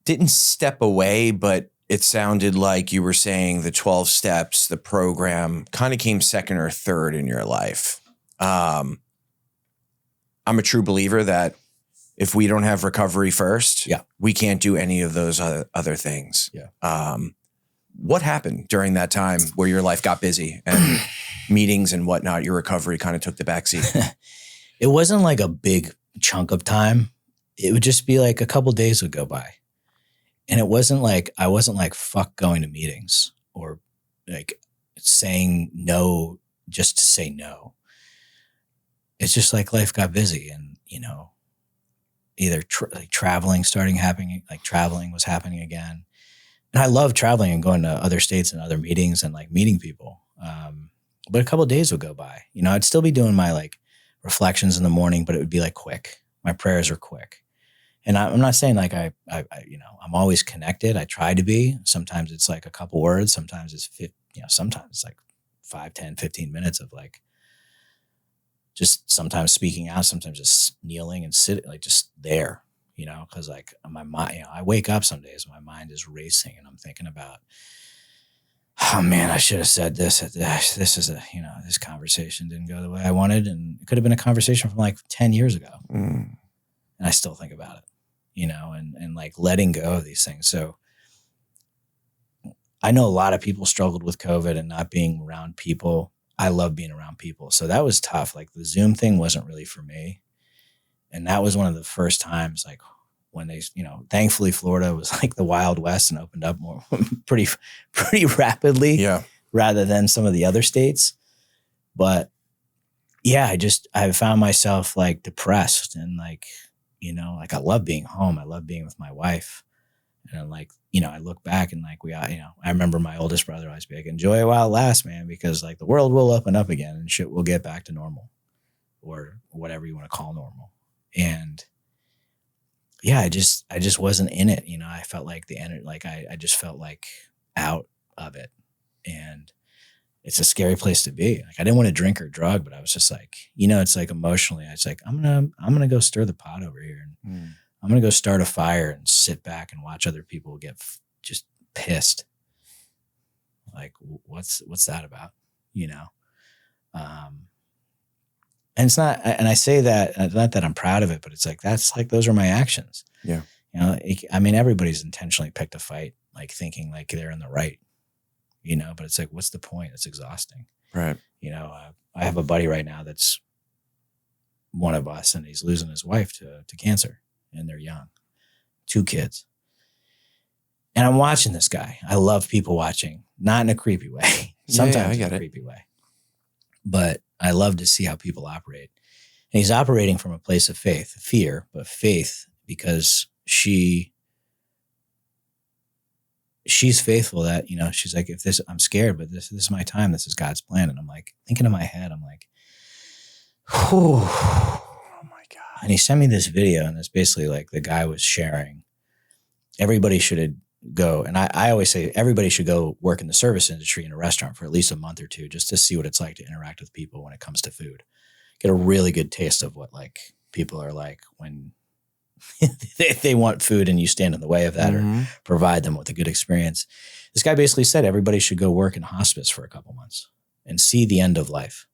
didn't step away, but it sounded like you were saying the 12 steps, the program kind of came second or third in your life. I'm a true believer that if we don't have recovery first, we can't do any of those other things. Yeah. What happened during that time where your life got busy and meetings and whatnot, your recovery kind of took the backseat? It wasn't like a big chunk of time. It would just be like a couple of days would go by. And it wasn't like, I wasn't like, fuck going to meetings or like saying no just to say no. It's just like life got busy and, you know, either traveling traveling was happening again. And I love traveling and going to other states and other meetings and like meeting people. But a couple of days would go by, you know, I'd still be doing my like reflections in the morning, but it would be like quick. My prayers are quick. And I'm not saying like you know, I'm always connected. I try to be. Sometimes it's like a couple words. Sometimes it's sometimes it's like 5, 10, 15 minutes of like, just sometimes speaking out, sometimes just kneeling and sitting, like just there, cause like my mind, I wake up some days, my mind is racing and I'm thinking about, oh man, I should have said this. This is this conversation didn't go the way I wanted. And it could have been a conversation from like 10 years ago. And I still think about it, and like letting go of these things. So I know a lot of people struggled with COVID and not being around people. I love being around people. So that was tough. Like the Zoom thing wasn't really for me. And that was one of the first times, like when they, thankfully Florida was like the Wild West and opened up more pretty rapidly rather than some of the other states. But yeah, I found myself like depressed and like, like I love being home. I love being with my wife. And like, I look back and like I remember my oldest brother always be like, enjoy it while it lasts, man, because like the world will open up again and shit will get back to normal or whatever you want to call normal. And yeah, I just wasn't in it. I felt like the energy, like I just felt like out of it. And it's a scary place to be. Like I didn't want to drink or drug, but I was just like, it's like emotionally, I was like, I'm going to go stir the pot over here. And I'm going to go start a fire and sit back and watch other people get just pissed. Like, what's that about? And it's not, and I say that, not that I'm proud of it, but it's like, that's like, those are my actions. Yeah. Everybody's intentionally picked a fight, like thinking like they're in the right, but it's like, what's the point? It's exhausting. Right. I have a buddy right now that's one of us and he's losing his wife to cancer. And they're young, 2 kids. And I'm watching this guy. I love people watching, not in a creepy way. Sometimes in a creepy way. But I love to see how people operate. And he's operating from a place of faith, fear, but faith because she's faithful that, she's like, I'm scared, but this is my time. This is God's plan. And I'm like, thinking in my head, I'm like, whew. And he sent me this video, and it's basically like the guy was sharing. Everybody should go, and I always say everybody should go work in the service industry in a restaurant for at least a month or 2, just to see what it's like to interact with people when it comes to food. Get a really good taste of what like people are like when they want food and you stand in the way of that or provide them with a good experience. This guy basically said everybody should go work in hospice for a couple months and see the end of life.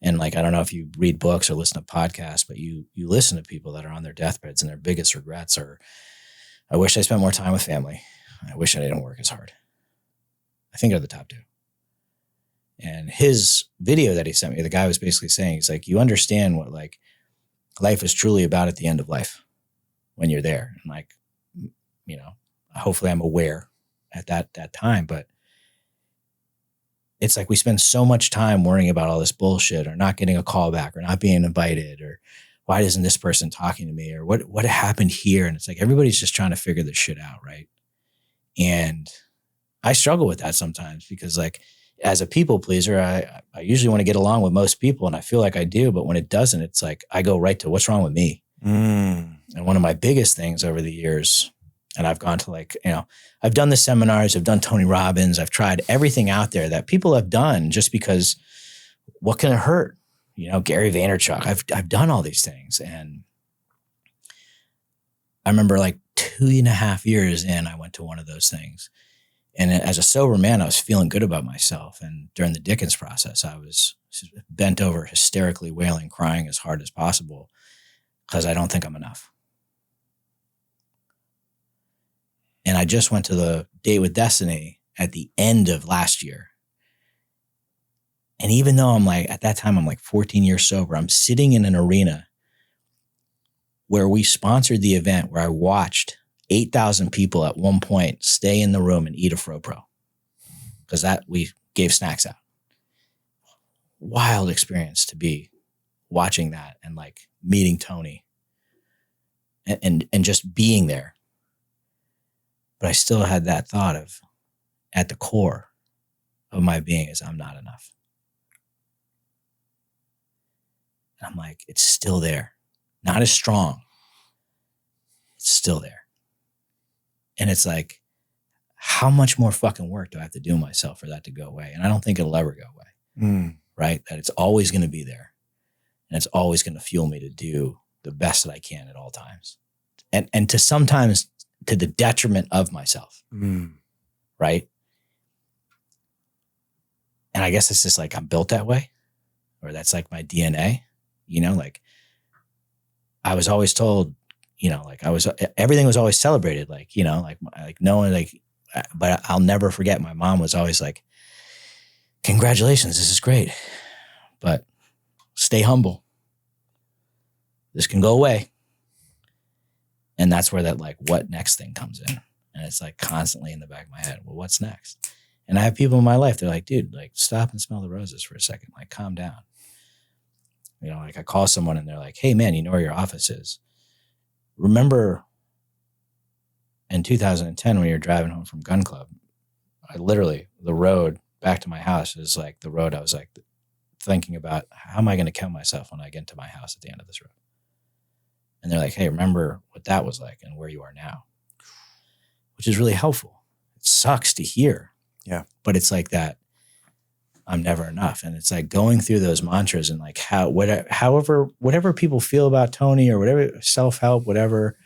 And like, I don't know if you read books or listen to podcasts, but you listen to people that are on their deathbeds and their biggest regrets are, I wish I spent more time with family. I wish I didn't work as hard. I think are the top 2. And his video that he sent me, the guy was basically saying, he's like, you understand what like life is truly about at the end of life when you're there. And like, hopefully I'm aware at that time, but it's like we spend so much time worrying about all this bullshit or not getting a call back or not being invited or why isn't this person talking to me or what happened here? And it's like everybody's just trying to figure this shit out, right? And I struggle with that sometimes because like as a people pleaser, I usually want to get along with most people and I feel like I do, but when it doesn't, it's like I go right to what's wrong with me. And one of my biggest things over the years, and I've gone to like, I've done the seminars, I've done Tony Robbins, I've tried everything out there that people have done just because what can it hurt? Gary Vaynerchuk, I've done all these things. And I remember like 2.5 years in, I went to one of those things. And as a sober man, I was feeling good about myself. And during the Dickens process, I was bent over, hysterically wailing, crying as hard as possible because I don't think I'm enough. And I just went to the Date with Destiny at the end of last year. And even though I'm like, at that time, I'm like 14 years sober, I'm sitting in an arena where we sponsored the event where I watched 8,000 people at one point stay in the room and eat a FroPro because that we gave snacks out. Wild experience to be watching that and like meeting Tony and just being there. But I still had that thought of at the core of my being is I'm not enough. And I'm like, it's still there. Not as strong. It's still there. And it's like, how much more fucking work do I have to do myself for that to go away? And I don't think it'll ever go away, right? That it's always going to be there. And it's always going to fuel me to do the best that I can at all times. And to sometimes to the detriment of myself, right? And I guess it's just like I'm built that way, or that's like my DNA, like I was always told, like everything was always celebrated, like no one, like, but I'll never forget. My mom was always like, congratulations, this is great, but stay humble. This can go away. And that's where that like, what next thing comes in. And it's like constantly in the back of my head. Well, what's next? And I have people in my life, they're like, dude, like stop and smell the roses for a second. Like calm down. Like I call someone and they're like, hey man, you know where your office is? Remember in 2010 when you're driving home from gun club, I literally, the road back to my house is like the road I was like thinking about, how am I going to kill myself when I get to my house at the end of this road? And they're like, hey, remember what that was like and where you are now, which is really helpful. It sucks to hear. Yeah. But it's like that, I'm never enough. And it's like going through those mantras and like whatever people feel about Tony or whatever, self-help, whatever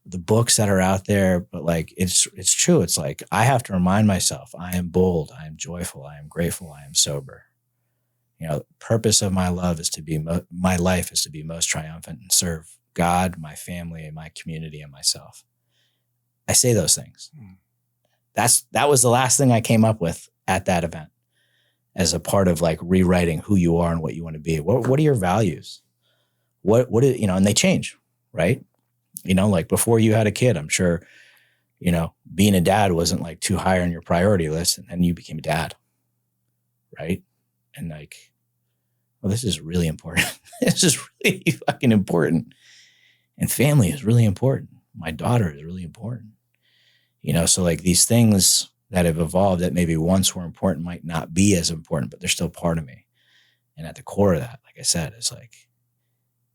the books that are out there, but like, it's true. It's like, I have to remind myself, I am bold, I am joyful, I am grateful, I am sober. The purpose of my love is to be, my life is to be most triumphant and serve God, my family, my community, and myself. I say those things. That was the last thing I came up with at that event as a part of like rewriting who you are and what you want to be. What are your values? What and they change, right? Like before you had a kid, I'm sure, being a dad wasn't like too high on your priority list, and then you became a dad, right? And like, well, this is really important. This is really fucking important. And family is really important. My daughter is really important. So like these things that have evolved that maybe once were important might not be as important, but they're still part of me. And at the core of that, like I said, is like,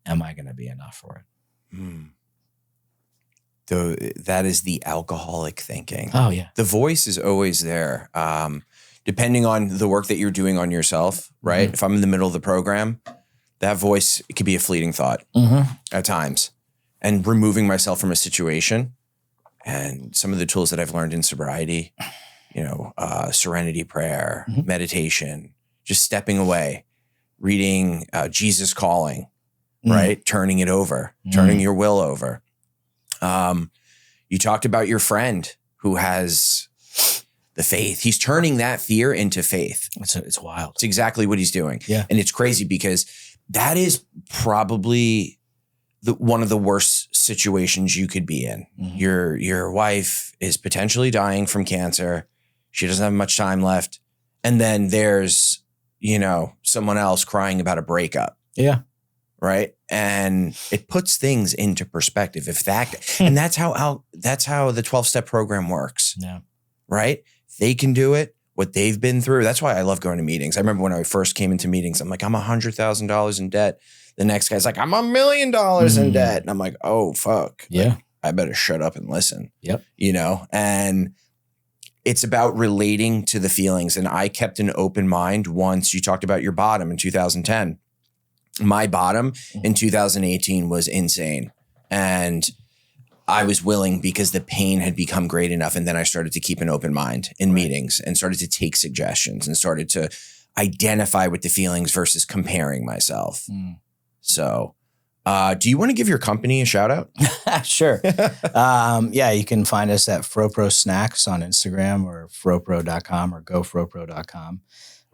am I going to be enough for it? Though that is the alcoholic thinking. Oh yeah. The voice is always there. Depending on the work that you're doing on yourself, right? If I'm in the middle of the program, that voice, it could be a fleeting thought at times. And removing myself from a situation, and some of the tools that I've learned in sobriety, serenity prayer, meditation, just stepping away, reading Jesus Calling, right? Turning it over, turning your will over. You talked about your friend who has the faith. He's turning that fear into faith. It's wild. It's exactly what he's doing. Yeah. And it's crazy because that is probably one of the worst situations you could be in. Your wife is potentially dying from cancer. She doesn't have much time left. And then there's, someone else crying about a breakup. Yeah. Right. And it puts things into perspective. And that's how the 12-step program works. Yeah. Right. They can do it, what they've been through. That's why I love going to meetings. I remember when I first came into meetings, I'm like, I'm $100,000 in debt. The next guy's like, I'm $1 million in debt. And I'm like, oh, fuck. Yeah. Like, I better shut up and listen. Yep. And it's about relating to the feelings. And I kept an open mind once you talked about your bottom in 2010. My bottom in 2018 was insane. And I was willing because the pain had become great enough. And then I started to keep an open mind in meetings and started to take suggestions and started to identify with the feelings versus comparing myself. So do you want to give your company a shout out? Sure. Yeah, you can find us at FroPro Snacks on Instagram or FroPro.com or GoFroPro.com.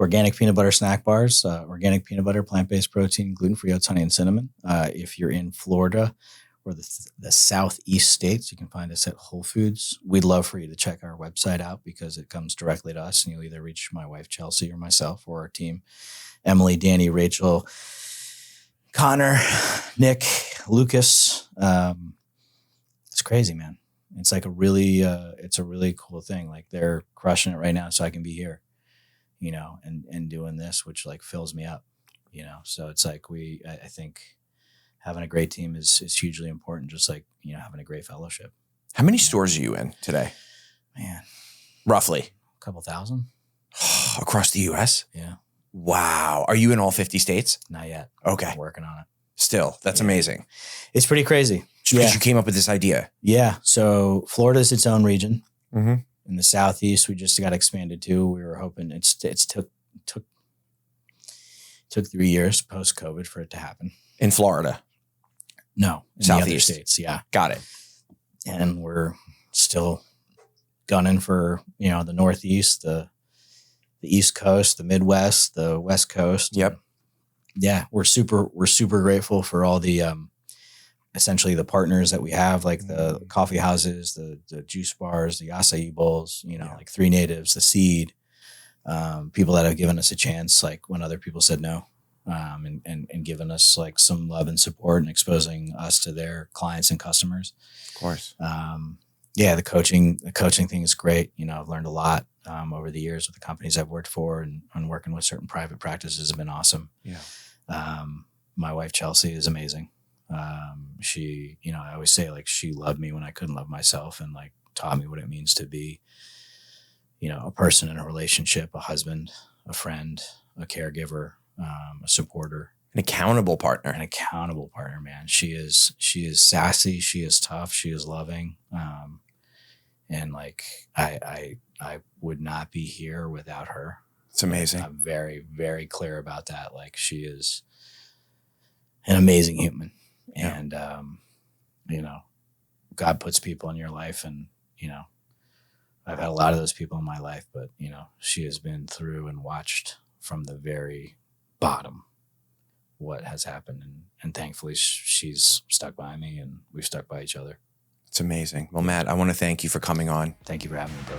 Organic peanut butter snack bars, organic peanut butter, plant-based protein, gluten-free oats, honey, and cinnamon. If you're in Florida or the southeast states, you can find us at Whole Foods. We'd love for you to check our website out because it comes directly to us, and you'll either reach my wife, Chelsea, or myself, or our team, Emily, Danny, Rachel, Connor, Nick, Lucas. It's crazy, man. It's like it's a really cool thing. Like they're crushing it right now, so I can be here, and doing this, which like fills me up, So it's like I think having a great team is hugely important, just like, having a great fellowship. How many stores are you in today? Man, Roughly. A couple thousand. Across the U.S.? Yeah. Wow. Are you in all 50 states? Not yet. Okay. I'm working on it. Still, that's amazing. It's pretty crazy. Just because you came up with this idea. Yeah. So Florida is its own region. Mm-hmm. In the Southeast, we just got expanded to. We were hoping it took 3 years post COVID for it to happen. In Florida? No, in Southeast. the other states. Yeah. Got it. And we're still gunning for, the Northeast, the East Coast, the Midwest, the West Coast. Yep. Yeah. We're super grateful for all the, essentially the partners that we have, like the coffee houses, the juice bars, the acai bowls, like Three Natives, the Seed, people that have given us a chance, like when other people said no, and given us like some love and support and exposing us to their clients and customers. Of course. The coaching thing is great. I've learned a lot over the years with the companies I've worked for, and working with certain private practices has been awesome. Yeah. My wife, Chelsea, is amazing. She, I always say like she loved me when I couldn't love myself, and like taught me what it means to be, a person in a relationship, a husband, a friend, a caregiver, a supporter, An accountable partner, man. She is sassy. She is tough. She is loving. And like, I would not be here without her. It's amazing. I'm very, very clear about that. Like, she is an amazing human. Yeah. And, God puts people in your life, and, I've had a lot of those people in my life, but, she has been through and watched from the very bottom what has happened. And thankfully she's stuck by me, and we've stuck by each other. It's amazing. Well, Matt, I want to thank you for coming on. Thank you for having me, bro.